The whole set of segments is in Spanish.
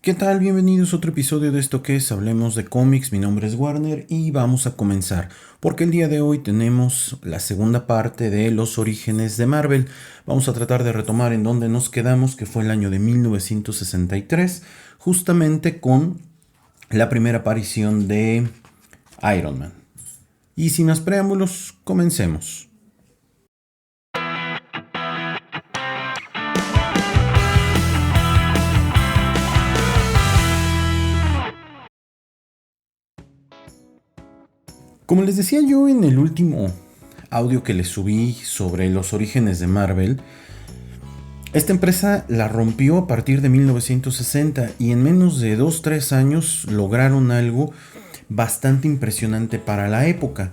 ¿Qué tal? Bienvenidos a otro episodio de esto que es Hablemos de cómics. Mi nombre es Warner y vamos a comenzar, porque el día de hoy tenemos la segunda parte de los orígenes de Marvel. Vamos a tratar de retomar en donde nos quedamos, que fue el año de 1963, justamente con la primera aparición de Iron Man. Y sin más preámbulos, comencemos. Como les decía yo en el último audio que les subí sobre los orígenes de Marvel, esta empresa la rompió a partir de 1960 y en menos de 2-3 años lograron algo bastante impresionante para la época.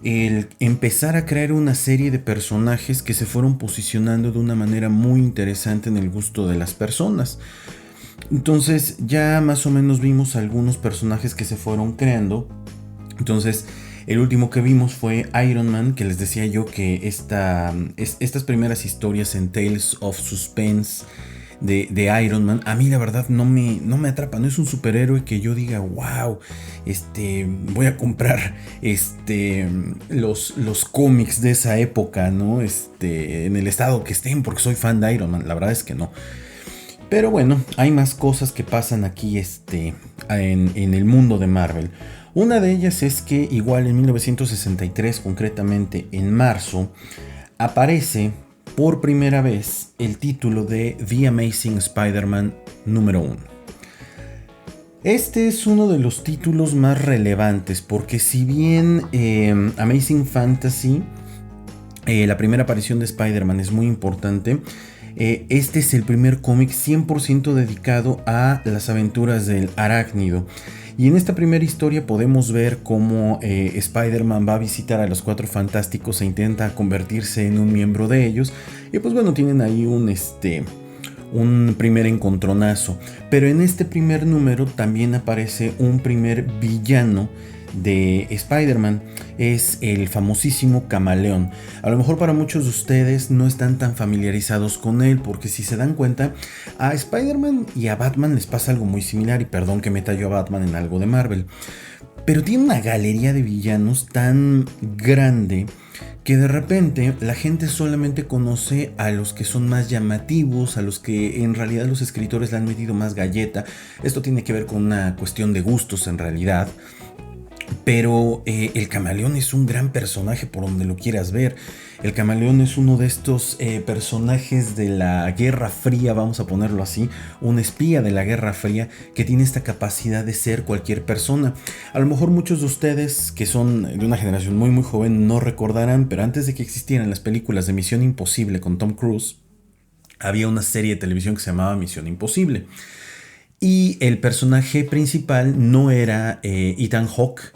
El empezar a crear una serie de personajes que se fueron posicionando de una manera muy interesante en el gusto de las personas. Entonces ya más o menos vimos algunos personajes que se fueron creando. Entonces el último que vimos fue Iron Man, que les decía yo que estas primeras historias en Tales of Suspense de Iron Man, a mí la verdad no me atrapa, no es un superhéroe que yo diga, wow, voy a comprar los cómics de esa época, ¿no? En el estado que estén, porque soy fan de Iron Man, la verdad es que no. Pero bueno, hay más cosas que pasan aquí en el mundo de Marvel. Una de ellas es que igual en 1963, concretamente en marzo, aparece por primera vez el título de The Amazing Spider-Man número 1. Este es uno de los títulos más relevantes porque si bien Amazing Fantasy, la primera aparición de Spider-Man es muy importante, este es el primer cómic 100% dedicado a las aventuras del Arácnido. Y en esta primera historia podemos ver cómo Spider-Man va a visitar a los Cuatro Fantásticos e intenta convertirse en un miembro de ellos. Y pues bueno, tienen ahí un primer encontronazo. Pero en este primer número también aparece un primer villano de Spider-Man. Es el famosísimo Camaleón. A lo mejor para muchos de ustedes no están tan familiarizados con él, porque si se dan cuenta, a Spider-Man y a Batman les pasa algo muy similar, y perdón que meta yo a Batman en algo de Marvel, pero tiene una galería de villanos tan grande que de repente la gente solamente conoce a los que son más llamativos, a los que en realidad los escritores le han metido más galleta. Esto tiene que ver con una cuestión de gustos en realidad. Pero el Camaleón es un gran personaje por donde lo quieras ver. El Camaleón es uno de estos personajes de la Guerra Fría, vamos a ponerlo así, un espía de la Guerra Fría que tiene esta capacidad de ser cualquier persona. A lo mejor muchos de ustedes que son de una generación muy muy joven no recordarán, pero antes de que existieran las películas de Misión Imposible con Tom Cruise, había una serie de televisión que se llamaba Misión Imposible. Y el personaje principal no era Ethan Hawke,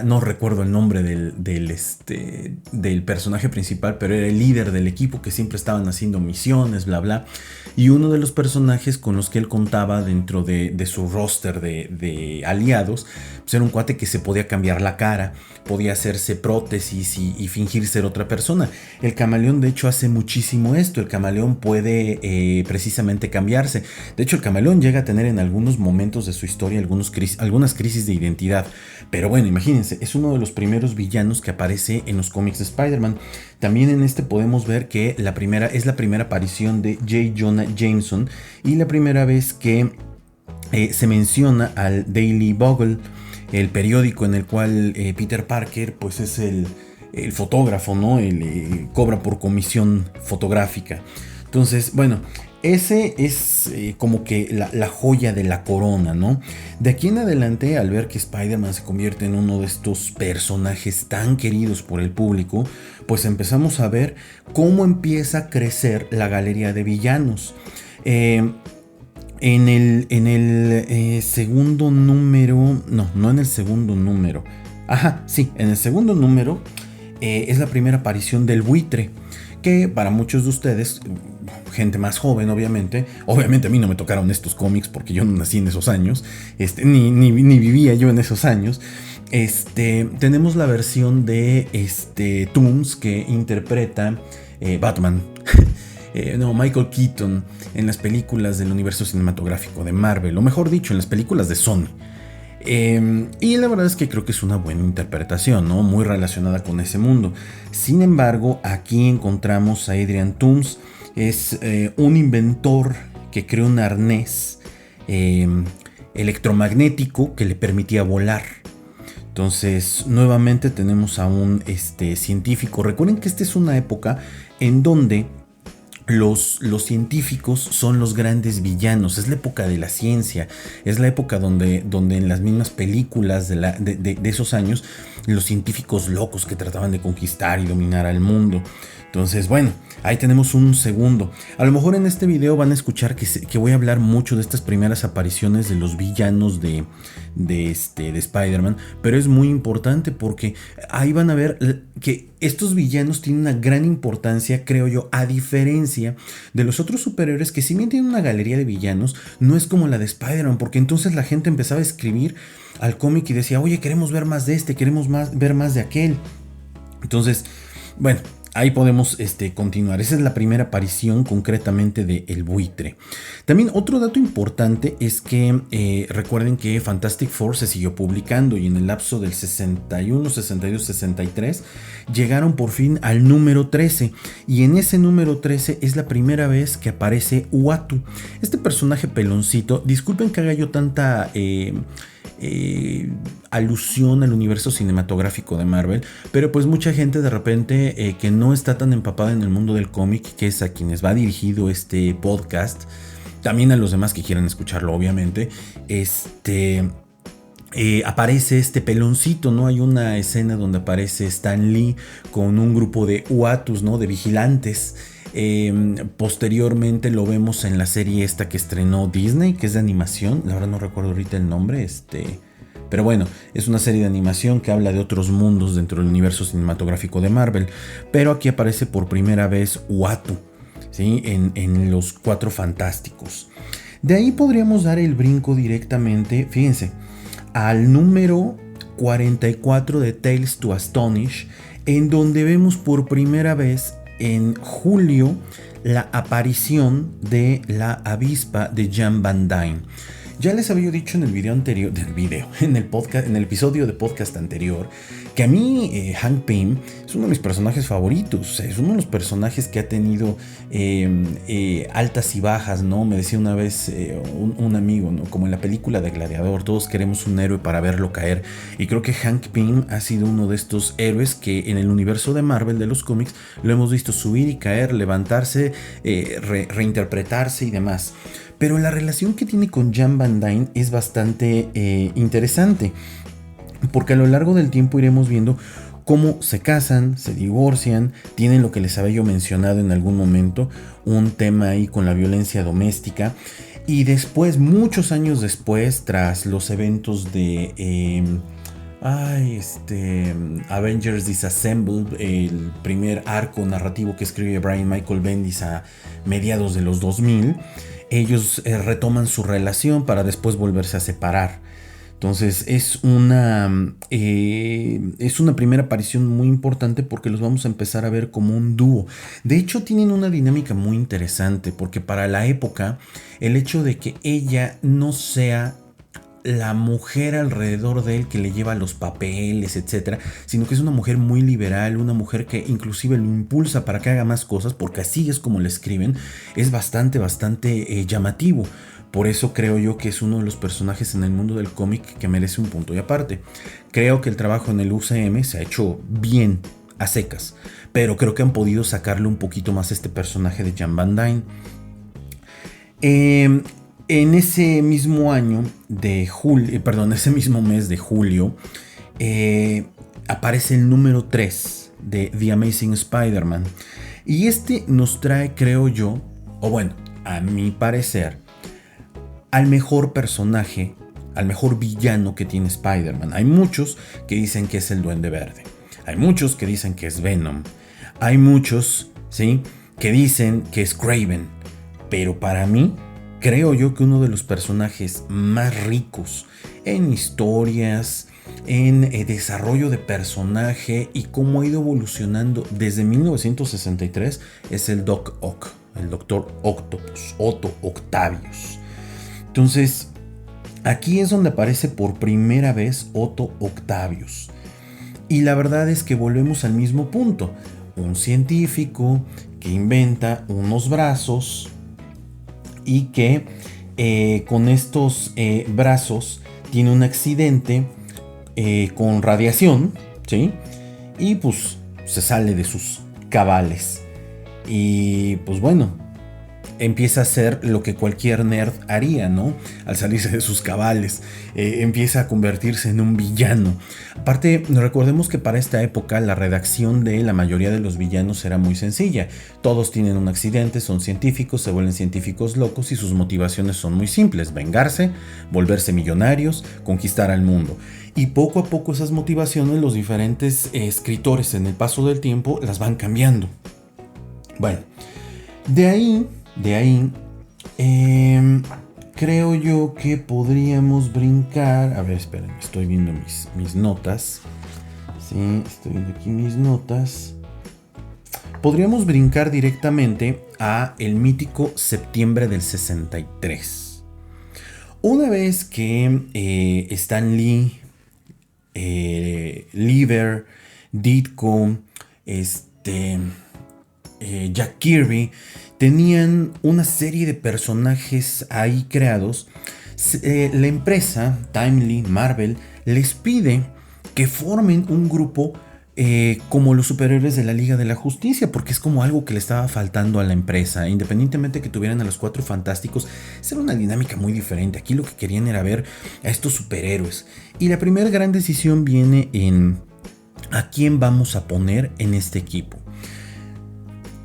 no recuerdo el nombre del personaje principal, pero era el líder del equipo que siempre estaban haciendo misiones, bla, bla. Y uno de los personajes con los que él contaba dentro de su roster de aliados, pues era un cuate que se podía cambiar la cara, podía hacerse prótesis y fingir ser otra persona. El Camaleón de hecho hace muchísimo esto. El Camaleón puede precisamente cambiarse. De hecho el Camaleón llega a tener en algunos momentos de su historia algunas crisis de identidad. Pero bueno, imagínense, es uno de los primeros villanos que aparece en los cómics de Spider-Man. También en este podemos ver que es la primera aparición de J. Jonah Jameson y la primera vez que se menciona al Daily Bugle, el periódico en el cual Peter Parker pues es el fotógrafo, ¿no? Cobra por comisión fotográfica. Entonces, bueno, ese es como que la joya de la corona, ¿no? De aquí en adelante, al ver que Spider-Man se convierte en uno de estos personajes tan queridos por el público, pues empezamos a ver cómo empieza a crecer la galería de villanos. En el segundo número, no en el segundo número, en el segundo número es la primera aparición del buitre, que para muchos de ustedes, gente más joven obviamente a mí no me tocaron estos cómics porque yo no nací en esos años, ni vivía yo en esos años. Tenemos la versión de Toomes que interpreta Batman. Michael Keaton en las películas del universo cinematográfico de Marvel, o mejor dicho, en las películas de Sony. Y la verdad es que creo que es una buena interpretación, ¿no? Muy relacionada con ese mundo. Sin embargo, aquí encontramos a Adrian Toomes. Es un inventor que creó un arnés electromagnético que le permitía volar. Entonces, nuevamente tenemos a un científico. Recuerden que esta es una época en donde los científicos son los grandes villanos. Es la época de la ciencia. Es la época donde en las mismas películas de esos años, los científicos locos que trataban de conquistar y dominar al mundo. Entonces, bueno, ahí tenemos un segundo. A lo mejor en este video van a escuchar que voy a hablar mucho de estas primeras apariciones de los villanos de Spider-Man, pero es muy importante porque ahí van a ver que estos villanos tienen una gran importancia, creo yo, a diferencia de los otros superhéroes que si bien tienen una galería de villanos, no es como la de Spider-Man, porque entonces la gente empezaba a escribir al cómic y decía, oye, queremos ver más de queremos ver más de aquel. Entonces, bueno, ahí podemos continuar. Esa es la primera aparición concretamente de El Buitre. También otro dato importante es que recuerden que Fantastic Four se siguió publicando y en el lapso del 61, 62, 63 llegaron por fin al número 13 y en ese número 13 es la primera vez que aparece Uatu. Este personaje peloncito, disculpen que haga yo tanta alusión al universo cinematográfico de Marvel, pero pues mucha gente de repente que no está tan empapada en el mundo del cómic, que es a quienes va dirigido este podcast, también a los demás que quieran escucharlo obviamente, aparece este peloncito, ¿no? Hay una escena donde aparece Stan Lee con un grupo de Uatus, ¿no? De vigilantes. Posteriormente lo vemos en la serie esta que estrenó Disney, que es de animación, la verdad no recuerdo ahorita el nombre, pero bueno, es una serie de animación que habla de otros mundos dentro del universo cinematográfico de Marvel, pero aquí aparece por primera vez Uatu, ¿sí? En los Cuatro Fantásticos. De ahí podríamos dar el brinco directamente, fíjense, al número 44 de Tales to Astonish, en donde vemos por primera vez en julio la aparición de la avispa de Jan Van Dyne. Ya les había dicho en el video anterior, en el podcast, en el episodio de podcast anterior, que a mí Hank Pym es uno de mis personajes favoritos. Es uno de los personajes que ha tenido altas y bajas, ¿no? Me decía una vez un amigo, ¿no? Como en la película de Gladiador, todos queremos un héroe para verlo caer. Y creo que Hank Pym ha sido uno de estos héroes que en el universo de Marvel, de los cómics, lo hemos visto subir y caer, levantarse, reinterpretarse y demás. Pero la relación que tiene con Jan Van Dyne es bastante interesante, porque a lo largo del tiempo iremos viendo cómo se casan, se divorcian, tienen lo que les había yo mencionado en algún momento, un tema ahí con la violencia doméstica, y después, muchos años después, tras los eventos de Avengers Disassembled, el primer arco narrativo que escribe Brian Michael Bendis a mediados de los 2000, ellos retoman su relación para después volverse a separar. Entonces es una primera aparición muy importante porque los vamos a empezar a ver como un dúo. De hecho tienen una dinámica muy interesante porque para la época el hecho de que ella no sea la mujer alrededor de él que le lleva los papeles, etcétera, sino que es una mujer muy liberal, una mujer que inclusive lo impulsa para que haga más cosas, porque así es como le escriben, es bastante llamativo. Por eso creo yo que es uno de los personajes en el mundo del cómic que merece un punto y aparte. Creo que el trabajo en el UCM se ha hecho bien, a secas, pero creo que han podido sacarle un poquito más a este personaje de Jan Van Dyne. En ese mismo año de julio, ese mismo mes de julio, aparece el número 3 de The Amazing Spider-Man. Y nos trae, creo yo, o bueno, a mi parecer, al mejor personaje, al mejor villano que tiene Spider-Man. Hay muchos que dicen que es el Duende Verde. Hay muchos que dicen que es Venom. Hay muchos, ¿sí?, que dicen que es Kraven. Pero para mí, creo yo que uno de los personajes más ricos en historias, en desarrollo de personaje y cómo ha ido evolucionando desde 1963 es el Doc Ock. el Doctor Octopus, Otto Octavius. Entonces, aquí es donde aparece por primera vez Otto Octavius. Y la verdad es que volvemos al mismo punto. Un científico que inventa unos brazos y que con estos brazos tiene un accidente con radiación, ¿sí? Y pues se sale de sus cabales. Y pues bueno, empieza a hacer lo que cualquier nerd haría, ¿no? Al salirse de sus cabales, empieza a convertirse en un villano. Aparte, recordemos que para esta época la redacción de la mayoría de los villanos era muy sencilla. Todos tienen un accidente, son científicos, se vuelven científicos locos y sus motivaciones son muy simples: vengarse, volverse millonarios, conquistar al mundo. Y poco a poco esas motivaciones los diferentes escritores en el paso del tiempo las van cambiando. Bueno, de ahí, creo yo que podríamos brincar. A ver, esperen, estoy viendo mis notas. Sí, estoy viendo aquí mis notas. Podríamos brincar directamente a el mítico septiembre del 63. Una vez que Stan Lee, Lieber, Ditko, Jack Kirby tenían una serie de personajes ahí creados, la empresa Timely Marvel les pide que formen un grupo como los superhéroes de la Liga de la Justicia, porque es como algo que le estaba faltando a la empresa. Independientemente de que tuvieran a los Cuatro Fantásticos, era una dinámica muy diferente. Aquí lo que querían era ver a estos superhéroes. Y la primera gran decisión viene en a quién vamos a poner en este equipo.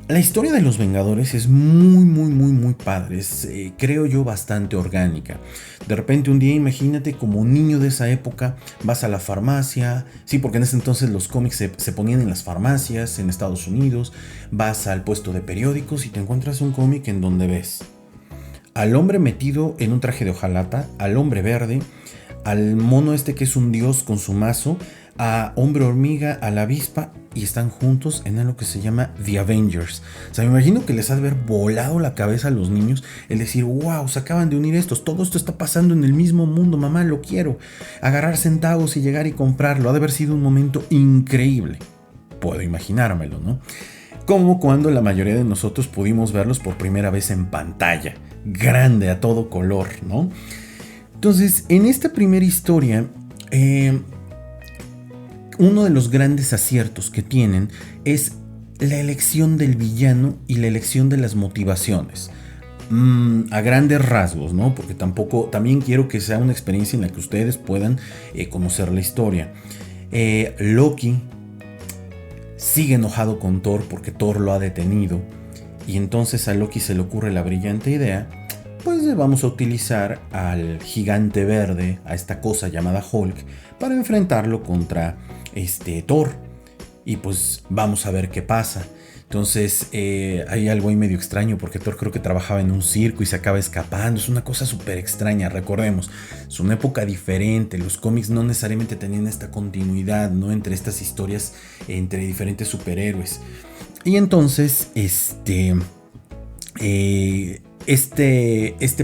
La historia de los Vengadores es muy padre, es, creo yo, bastante orgánica. De repente un día, imagínate, como un niño de esa época, vas a la farmacia, sí, porque en ese entonces los cómics se ponían en las farmacias en Estados Unidos, vas al puesto de periódicos y te encuentras un cómic en donde ves al hombre metido en un traje de hojalata, al hombre verde, al mono este que es un dios con su mazo, a Hombre Hormiga, a la avispa, y están juntos en algo que se llama The Avengers. O sea, me imagino que les ha de haber volado la cabeza a los niños el decir: wow, se acaban de unir estos, todo esto está pasando en el mismo mundo, mamá, lo quiero. Agarrar centavos y llegar y comprarlo, ha de haber sido un momento increíble. Puedo imaginármelo, ¿no? Como cuando la mayoría de nosotros pudimos verlos por primera vez en pantalla, grande, a todo color, ¿no? Entonces, en esta primera historia, uno de los grandes aciertos que tienen es la elección del villano y la elección de las motivaciones. A grandes rasgos, ¿no? Porque también quiero que sea una experiencia en la que ustedes puedan conocer la historia. Loki sigue enojado con Thor porque Thor lo ha detenido. Y entonces a Loki se le ocurre la brillante idea: pues vamos a utilizar al gigante verde, a esta cosa llamada Hulk, para enfrentarlo contra Thor. Y pues vamos a ver qué pasa. Entonces hay algo ahí medio extraño, porque Thor creo que trabajaba en un circo y se acaba escapando. Es una cosa súper extraña. Recordemos, es una época diferente. Los cómics no necesariamente tenían esta continuidad, ¿no?, entre estas historias, entre diferentes superhéroes. Y entonces este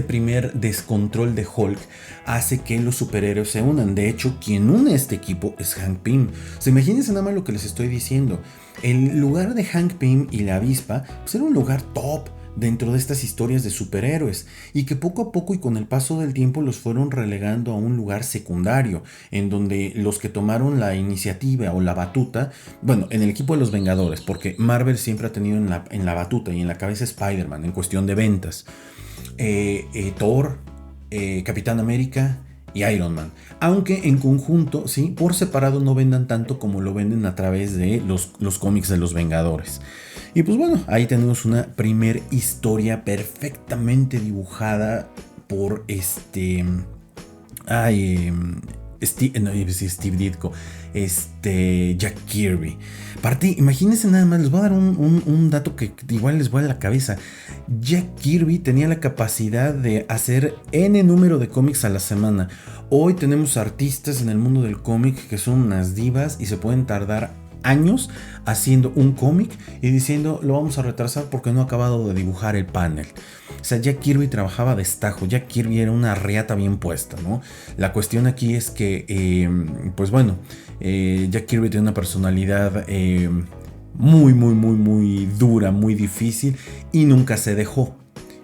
primer descontrol de Hulk hace que los superhéroes se unan. De hecho, quien une este equipo es Hank Pym. O sea, imagínense nada más lo que les estoy diciendo. El lugar de Hank Pym y la avispa pues era un lugar top dentro de estas historias de superhéroes, y que poco a poco y con el paso del tiempo los fueron relegando a un lugar secundario, en donde los que tomaron la iniciativa o la batuta, bueno, en el equipo de los Vengadores, porque Marvel siempre ha tenido en la batuta y en la cabeza Spider-Man en cuestión de ventas, Thor, Capitán América y Iron Man, aunque en conjunto, sí, por separado no vendan tanto como lo venden a través de los cómics de los Vengadores. Y pues bueno, ahí tenemos una primer historia perfectamente dibujada por Steve Ditko, Jack Kirby. Aparte, imagínense nada más, les voy a dar un dato que igual les vuela la cabeza. Jack Kirby tenía la capacidad de hacer N número de cómics a la semana. Hoy tenemos artistas en el mundo del cómic que son unas divas y se pueden tardar años haciendo un cómic y diciendo lo vamos a retrasar porque no ha acabado de dibujar el panel. O sea, Jack Kirby trabajaba a destajo. Jack Kirby era una riata bien puesta, ¿no? La cuestión aquí es que, pues bueno, Jack Kirby tiene una personalidad muy dura, muy difícil y nunca se dejó.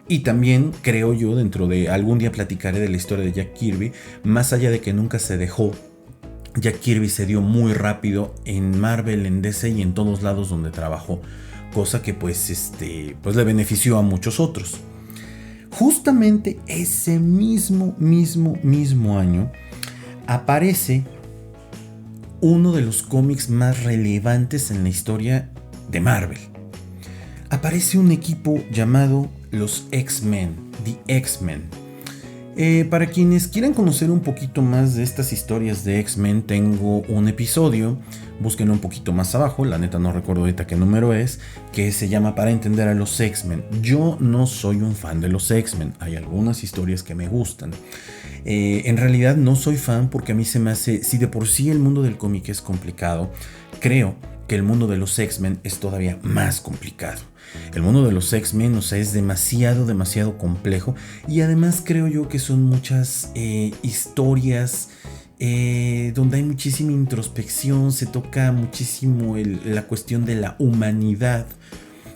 Y también creo yo, dentro de algún día platicaré de la historia de Jack Kirby, más allá de que nunca se dejó, Jack Kirby se dio muy rápido en Marvel, en DC y en todos lados donde trabajó, cosa que pues le benefició a muchos otros. Justamente ese mismo año aparece uno de los cómics más relevantes en la historia de Marvel. Aparece un equipo llamado los X-Men, The X-Men. Para quienes quieran conocer un poquito más de estas historias de X-Men, tengo un episodio, búsquenlo un poquito más abajo, la neta no recuerdo ahorita qué número es, que se llama Para entender a los X-Men. Yo no soy un fan de los X-Men, hay algunas historias que me gustan. En realidad no soy fan porque a mí se me hace, si de por sí el mundo del cómic es complicado, creo que el mundo de los X-Men es todavía más complicado. El mundo de los X-Men, o sea, es demasiado complejo y además creo yo que son muchas historias donde hay muchísima introspección, se toca muchísimo la cuestión de la humanidad.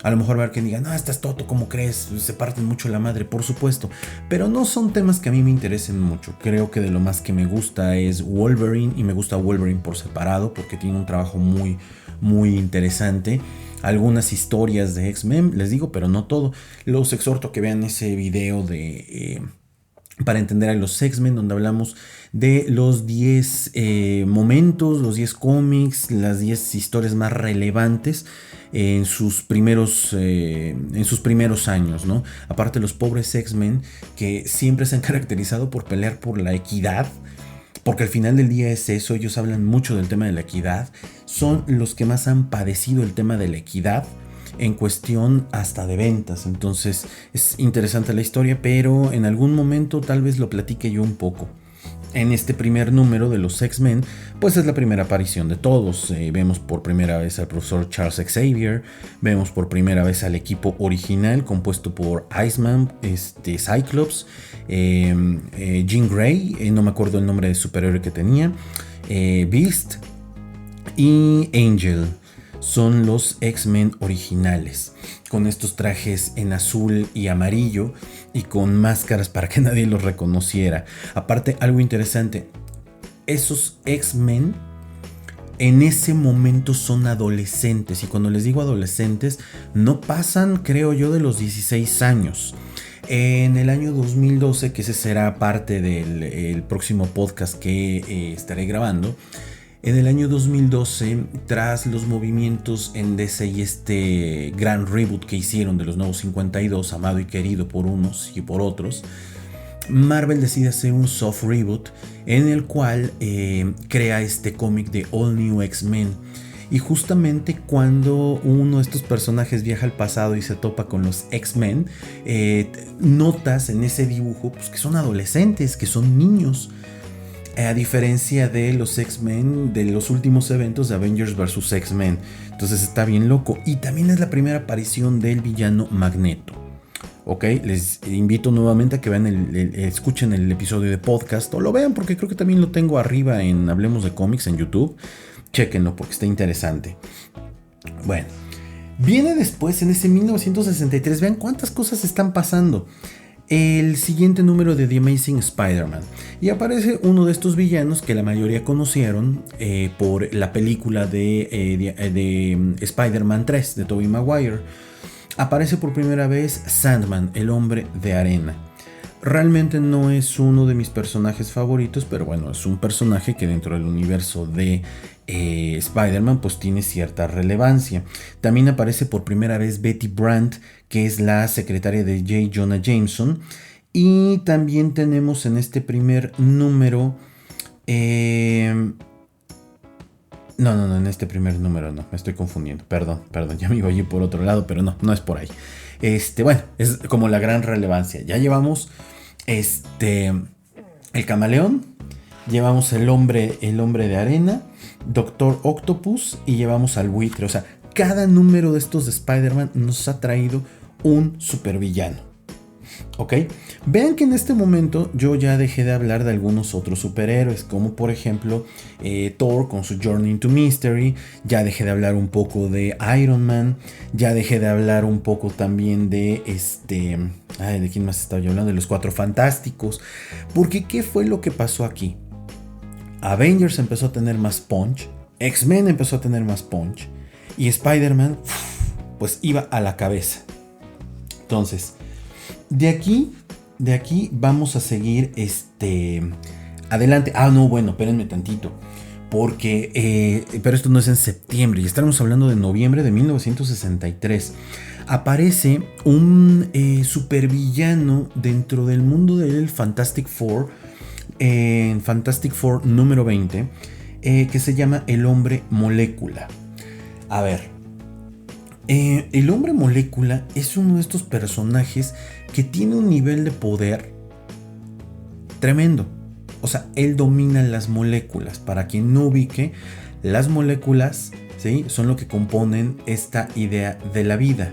A lo mejor va a haber quien diga, no, estás tonto, ¿cómo crees? Se parten mucho la madre, por supuesto. Pero no son temas que a mí me interesen mucho. Creo que de lo más que me gusta es Wolverine, y me gusta Wolverine por separado porque tiene un trabajo muy interesante. Algunas historias de X-Men, les digo, pero no todo. Los exhorto a que vean ese video de Para entender a los X-Men, donde hablamos de los 10 momentos, los 10 cómics, las 10 historias más relevantes en sus primeros años, ¿no? Aparte, los pobres X-Men que siempre se han caracterizado por pelear por la equidad, porque al final del día es eso, ellos hablan mucho del tema de la equidad, son los que más han padecido el tema de la equidad en cuestión hasta de ventas. Entonces es interesante la historia, pero en algún momento tal vez lo platique yo un poco. En este primer número de los X-Men, pues es la primera aparición de todos. Vemos por primera vez al profesor Charles Xavier, vemos por primera vez al equipo original compuesto por Iceman, Cyclops, Jean Grey, no me acuerdo el nombre de superhéroe que tenía, Beast y Angel. Son los X-Men originales, con estos trajes en azul y amarillo y con máscaras para que nadie los reconociera. Aparte, algo interesante, esos X-Men en ese momento son adolescentes, y cuando les digo adolescentes no pasan, creo yo, de los 16 años. En el año 2012, que ese será parte del próximo podcast que estaré grabando, en el año 2012, tras los movimientos en DC y este gran reboot que hicieron de los Nuevos 52, amado y querido por unos y por otros, Marvel decide hacer un soft reboot en el cual crea este cómic de All New X-Men. Y justamente cuando uno de estos personajes viaja al pasado y se topa con los X-Men, notas en ese dibujo pues, que son adolescentes, que son niños. A diferencia de los X-Men de los últimos eventos de Avengers vs. X-Men. Entonces está bien loco. Y también es la primera aparición del villano Magneto. Ok, les invito nuevamente a que vean escuchen el episodio de podcast. O lo vean porque creo que también lo tengo arriba en Hablemos de Cómics en YouTube. Chéquenlo porque está interesante. Bueno, viene después en ese 1963. Vean cuántas cosas están pasando. El siguiente número de The Amazing Spider-Man, y aparece uno de estos villanos que la mayoría conocieron por la película de Spider-Man 3 de Tobey Maguire. Aparece por primera vez Sandman, el hombre de arena. Realmente no es uno de mis personajes favoritos, pero bueno, es un personaje que dentro del universo de Spider-Man pues tiene cierta relevancia. También aparece por primera vez Betty Brant, que es la secretaria de J. Jonah Jameson. Y también tenemos en este primer número... No, en este primer número no, me estoy confundiendo. Perdón, ya me iba a ir por otro lado, pero no es por ahí. Bueno, es como la gran relevancia. Ya llevamos el Camaleón, llevamos el hombre de arena, Doctor Octopus y llevamos al buitre. O sea, cada número de estos de Spider-Man nos ha traído un supervillano. ¿Ok? Vean que en este momento yo ya dejé de hablar de algunos otros superhéroes, como por ejemplo Thor con su Journey into Mystery, ya dejé de hablar un poco de Iron Man, ya dejé de hablar un poco también de ¿de quién más estaba yo hablando? De los Cuatro Fantásticos, porque ¿qué fue lo que pasó aquí? Avengers empezó a tener más punch, X-Men empezó a tener más punch, y Spider-Man, pues iba a la cabeza. Entonces, de aquí vamos a seguir adelante. No, bueno, espérenme tantito. Porque, pero esto no es en septiembre, y estaremos hablando de noviembre de 1963. Aparece un supervillano dentro del mundo del Fantastic Four, en Fantastic Four número 20, que se llama el Hombre Molécula. A ver, el Hombre Molécula es uno de estos personajes que tiene un nivel de poder tremendo. O sea, él domina las moléculas. Para quien no ubique, las moléculas, ¿sí?, son lo que componen esta idea de la vida.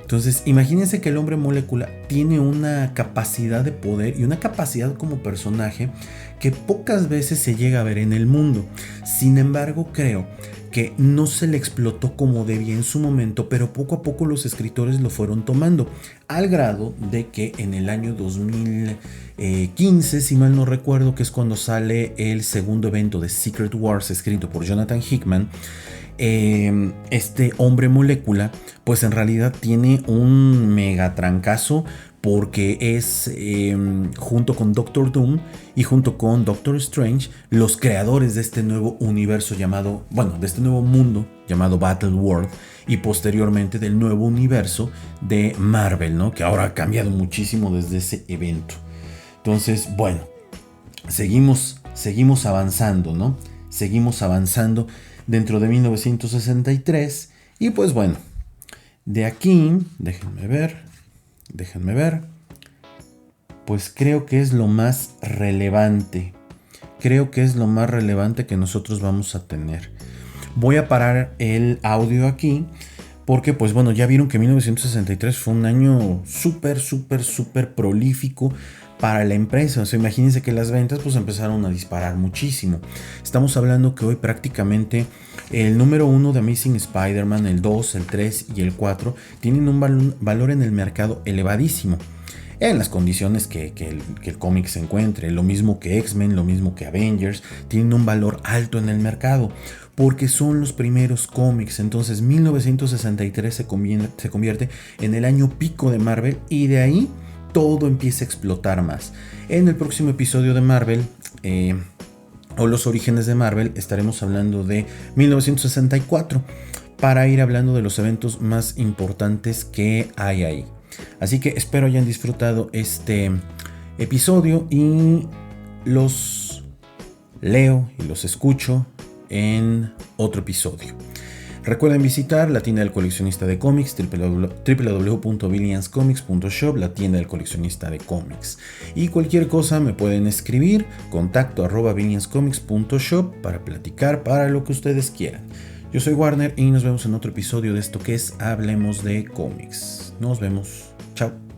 Entonces, imagínense que el Hombre Molécula tiene una capacidad de poder y una capacidad como personaje que pocas veces se llega a ver en el mundo. Sin embargo, creo que no se le explotó como debía en su momento, pero poco a poco los escritores lo fueron tomando, al grado de que en el año 2015, si mal no recuerdo, que es cuando sale el segundo evento de Secret Wars escrito por Jonathan Hickman, este Hombre Molécula pues en realidad tiene un mega trancazo, porque es junto con Doctor Doom y junto con Doctor Strange los creadores de este nuevo universo llamado, bueno, de este nuevo mundo llamado Battle World, y posteriormente del nuevo universo de Marvel, ¿no?, que ahora ha cambiado muchísimo desde ese evento. Entonces, bueno, seguimos avanzando, ¿no? Seguimos avanzando dentro de 1963 y pues bueno, de aquí, déjenme ver, pues creo que es lo más relevante. Creo que es lo más relevante que nosotros vamos a tener. Voy a parar el audio aquí porque pues bueno, ya vieron que 1963 fue un año súper prolífico para la empresa. O sea, imagínense que las ventas pues empezaron a disparar muchísimo. Estamos hablando que hoy prácticamente el número 1 de Amazing Spider-Man, el 2, el 3 y el 4 tienen un valor en el mercado elevadísimo, en las condiciones que el cómic se encuentre. Lo mismo que X-Men, lo mismo que Avengers, tienen un valor alto en el mercado, porque son los primeros cómics. Entonces 1963 se convierte en el año pico de Marvel, y de ahí todo empieza a explotar más. En el próximo episodio de Marvel, o los orígenes de Marvel, estaremos hablando de 1964, para ir hablando de los eventos más importantes que hay ahí. Así que espero hayan disfrutado este episodio y los leo y los escucho en otro episodio. Recuerden visitar la tienda del coleccionista de cómics, www.billianscomics.shop, la tienda del coleccionista de cómics. Y cualquier cosa me pueden escribir, contacto@billianscomics.shop, para platicar, para lo que ustedes quieran. Yo soy Warner y nos vemos en otro episodio de esto que es Hablemos de Cómics. Nos vemos. Chao.